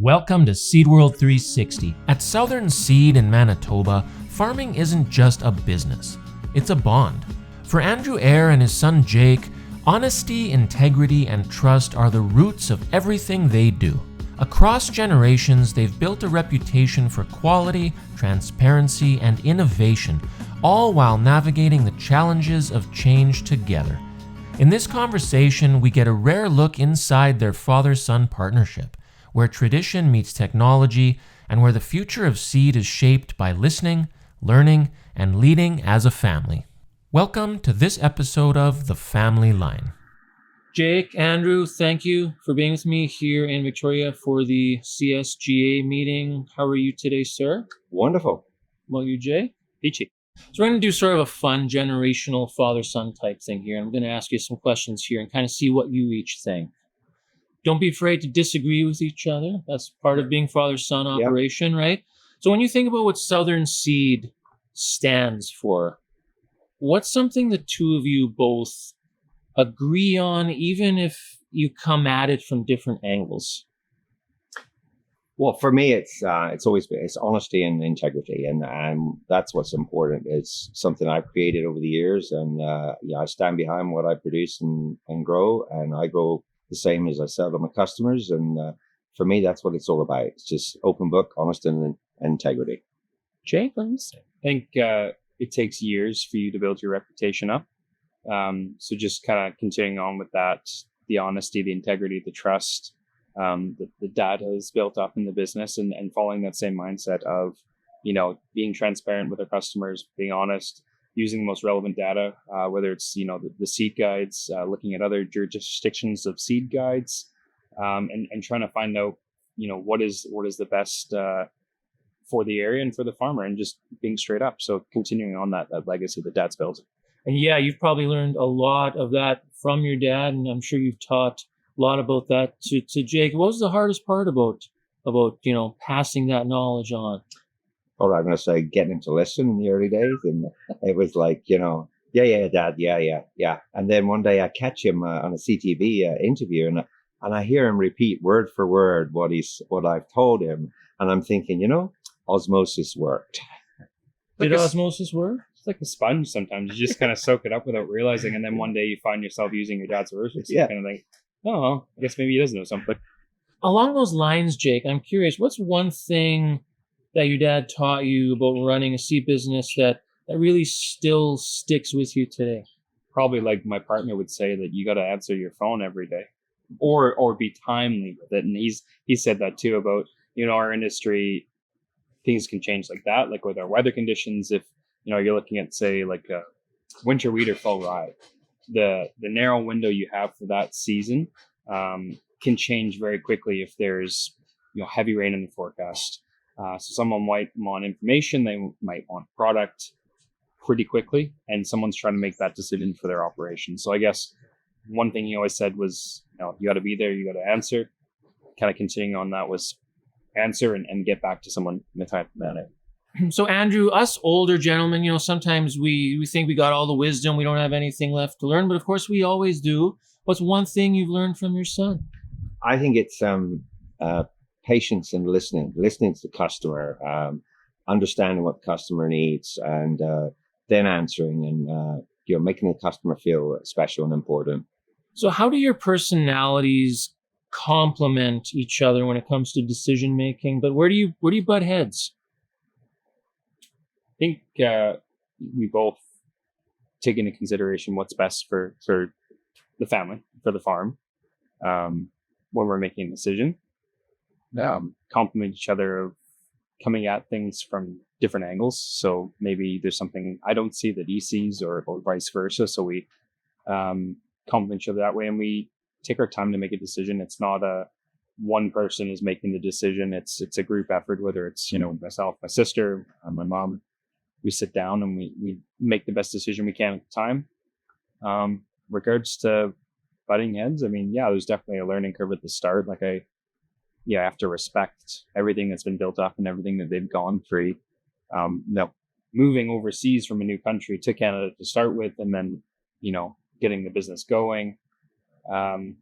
Welcome to Seed World 360. At Southern Seed in Manitoba, farming isn't just a business, it's a bond. For Andrew Eyre and his son Jake, honesty, integrity, and trust are the roots of everything they do. Across generations, they've built a reputation for quality, transparency, and innovation, all while navigating the challenges of change together. In this conversation, we get a rare look inside their father-son partnership, where tradition meets technology, and where the future of seed is shaped by listening, learning, and leading as a family. Welcome to this episode of The Family Line. Jake, Andrew, thank you for being with me here in Victoria for the CSGA meeting. How are you today, sir? Wonderful. Well, you, Jay? Peachy. So we're going to do sort of a fun generational father-son type thing here. I'm going to ask you some questions here and kind of see what you each think. Don't be afraid to disagree with each other. That's part of being father-son operation, right? So when you think about what Southern Seed stands for, what's something the two of you both agree on, even if you come at it from different angles? Well, for me, it's always been honesty and integrity, and that's what's important. It's something I've created over the years, and I stand behind what I produce and grow, and I grow the same as I sell to my customers. And for me, that's what it's all about. It's just open book, honesty, and integrity. Jake, I think it takes years for you to build your reputation up. So just kind of continuing on with that, the honesty, the integrity, the trust, the data is built up in the business, and following that same mindset of, being transparent with our customers, being honest, using the most relevant data, whether it's, the seed guides, looking at other jurisdictions of seed guides, and trying to find out, what is the best for the area and for the farmer, and just being straight up. So continuing on that legacy that Dad's built. And yeah, you've probably learned a lot of that from your dad, and I'm sure you've taught a lot about that to Jake. What was the hardest part about passing that knowledge on? Or I'm going to say getting him to listen in the early days. And it was like, yeah, Dad, yeah. And then one day I catch him on a CTV interview, and I hear him repeat word for word what I've told him. And I'm thinking, osmosis worked. Did osmosis work? It's like a sponge sometimes. You just kind of soak it up without realizing. And then one day you find yourself using your dad's words. You kind of think, oh, well, I guess maybe he does know something. Along those lines, Jake, I'm curious, what's one thing that your dad taught you about running a seed business that really still sticks with you today? Probably like my partner would say, that you got to answer your phone every day, or be timely with it. And he said that too about, our industry, things can change like that, like with our weather conditions. If, you're looking at, say, like a winter wheat or fall rye, the narrow window you have for that season can change very quickly if there's, heavy rain in the forecast. So someone might want information, they might want product pretty quickly, and someone's trying to make that decision for their operation. So I guess one thing he always said was, you got to be there, you got to answer. Kind of continuing on that was answer and get back to someone in a timely manner. So Andrew, us older gentlemen, sometimes we think we got all the wisdom, we don't have anything left to learn, but of course we always do. What's one thing you've learned from your son? I think it's patience and listening to the customer, understanding what the customer needs, and then answering and making the customer feel special and important. So how do your personalities complement each other when it comes to decision making? But where do you butt heads? I think we both take into consideration what's best for the family, for the farm, when we're making a decision. Complement each other of coming at things from different angles. So maybe there's something I don't see that he sees, or vice versa. So we complement each other that way, and we take our time to make a decision. It's not one person is making the decision. It's a group effort, whether it's, myself, my sister, my mom. We sit down and we make the best decision we can at the time. Regards to butting heads, there's definitely a learning curve at the start. Like I have to respect everything that's been built up and everything that they've gone through. Moving overseas from a new country to Canada to start with, and then, getting the business going.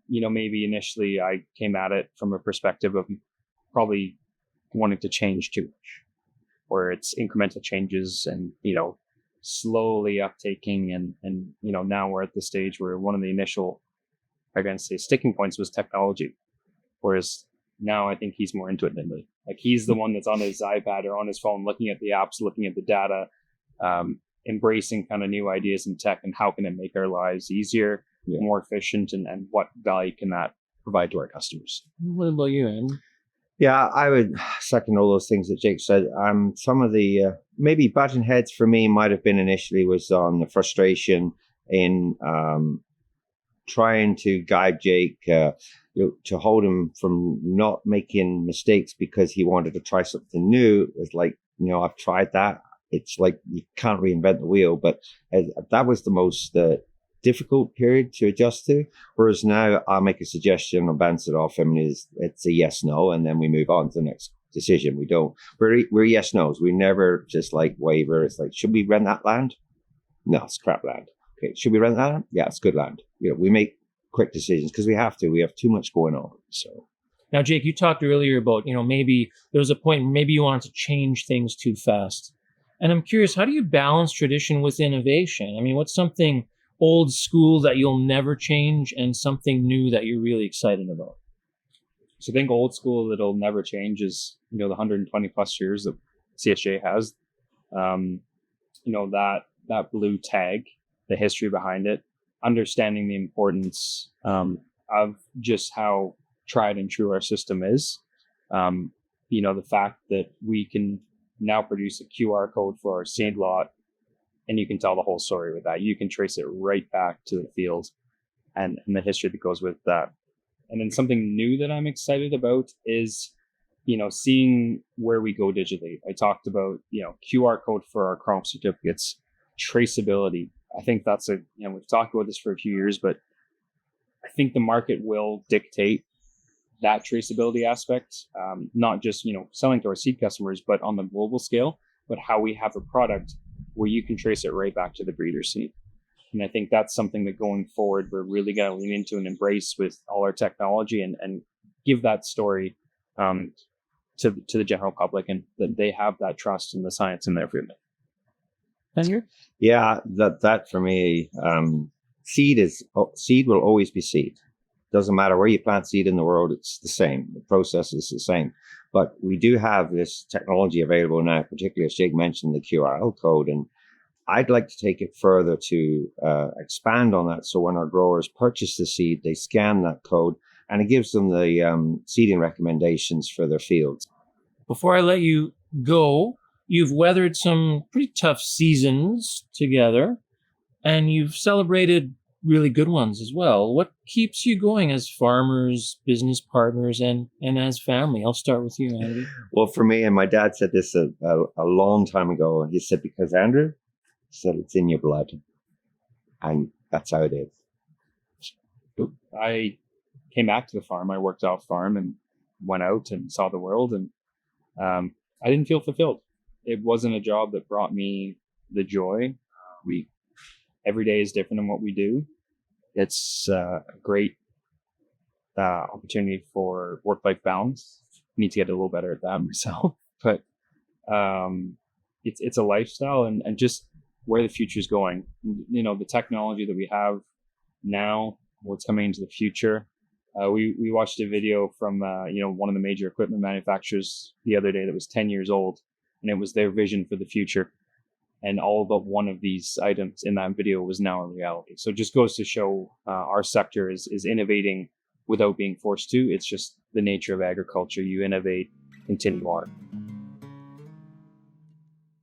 Maybe initially I came at it from a perspective of probably wanting to change too much, where it's incremental changes and, slowly uptaking. And, now we're at the stage where one of the initial, I'm going to say, sticking points was technology. Whereas now I think he's more into it than me. Like, he's the one that's on his iPad or on his phone, looking at the apps, looking at the data, embracing kind of new ideas in tech and how can it make our lives easier, more efficient, and what value can that provide to our customers. What about you, Andy? Yeah, I would second all those things that Jake said. Some of the maybe button heads for me might have been initially was on the frustration in trying to guide Jake, to hold him from not making mistakes because he wanted to try something new. It's like, I've tried that. It's like you can't reinvent the wheel, but that was the most difficult period to adjust to. Whereas now I'll make a suggestion and bounce it off him, and it's a yes, no, and then we move on to the next decision. We're yes, no's. We never just like waver. It's like, should we rent that land? No, it's crap land. Okay, should we rent that land? Yeah, it's good land. We make quick decisions because we have to. We have too much going on. So now, Jake, you talked earlier about, maybe there was a point where maybe you wanted to change things too fast. And I'm curious, how do you balance tradition with innovation? I mean, what's something old school that you'll never change and something new that you're really excited about? So I think old school that'll never change is, the 120 plus years that CSJ has. That blue tag, the history behind it, understanding the importance of just how tried and true our system is. The fact that we can now produce a QR code for our seed lot, and you can tell the whole story with that. You can trace it right back to the field and the history that goes with that. And then something new that I'm excited about is, seeing where we go digitally. I talked about, QR code for our crop certificates, traceability. I think that's we've talked about this for a few years, but I think the market will dictate that traceability aspect, not just, selling to our seed customers, but on the global scale, but how we have a product where you can trace it right back to the breeder seed. And I think that's something that going forward, we're really going to lean into and embrace with all our technology and give that story to the general public, and that they have that trust in the science in their food. Yeah, that for me, seed will always be seed. Doesn't matter where you plant seed in the world, it's the same. The process is the same. But we do have this technology available now, particularly as Jake mentioned, the QRL code. And I'd like to take it further to expand on that. So when our growers purchase the seed, they scan that code and it gives them the seeding recommendations for their fields. Before I let you go, you've weathered some pretty tough seasons together, and you've celebrated really good ones as well. What keeps you going as farmers, business partners, and as family? I'll start with you, Andy. Well, for me, and my dad said this a long time ago, he said, because Andrew said it's in your blood. And that's how it is. I came back to the farm. I worked off farm and went out and saw the world, and I didn't feel fulfilled. It wasn't a job that brought me the joy. Every day is different in what we do. It's a great opportunity for work-life balance. I need to get a little better at that myself, but it's a lifestyle and just where the future is going. The technology that we have now, what's coming into the future. We watched a video from one of the major equipment manufacturers the other day that was 10 years old, and it was their vision for the future. And all but one of these items in that video was now a reality. So it just goes to show our sector is innovating without being forced to. It's just the nature of agriculture. You innovate, continue on.